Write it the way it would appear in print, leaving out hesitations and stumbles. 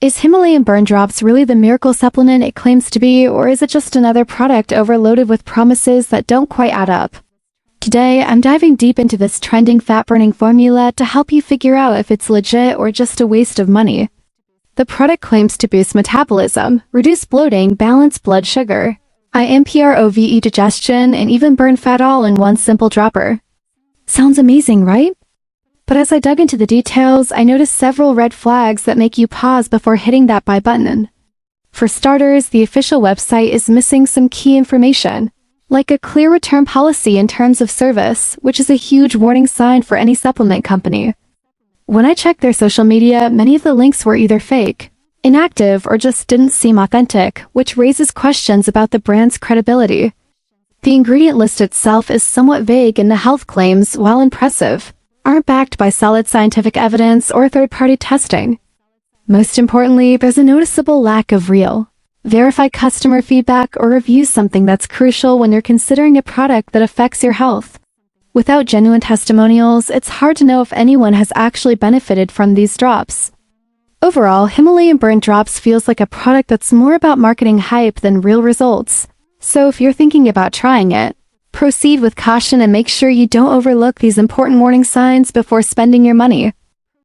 Is Himalayan Burn Drops really the miracle supplement it claims to be, or is it just another product overloaded with promises that don't quite add up? Today, I'm diving deep into this trending fat-burning formula to help you figure out if it's legit or just a waste of money. The product claims to boost metabolism, reduce bloating, balance blood sugar, improve digestion, and even burn fat all in one simple dropper. Sounds amazing, right? But as I dug into the details, I noticed several red flags that make you pause before hitting that buy button. For starters, the official website is missing some key information, like a clear return policy in terms of service, which is a huge warning sign for any supplement company. When I checked their social media, many of the links were either fake, inactive, or just didn't seem authentic, which raises questions about the brand's credibility. The ingredient list itself is somewhat vague, and the health claims, while impressive, aren't backed by solid scientific evidence or third-party testing. Most importantly, there's a noticeable lack of real, verified customer feedback or reviews, something that's crucial when you're considering a product that affects your health. Without genuine testimonials, it's hard to know if anyone has actually benefited from these drops. Overall, Himalayan Burn Drops feels like a product that's more about marketing hype than real results. So if you're thinking about trying it, proceed with caution and make sure you don't overlook these important warning signs before spending your money.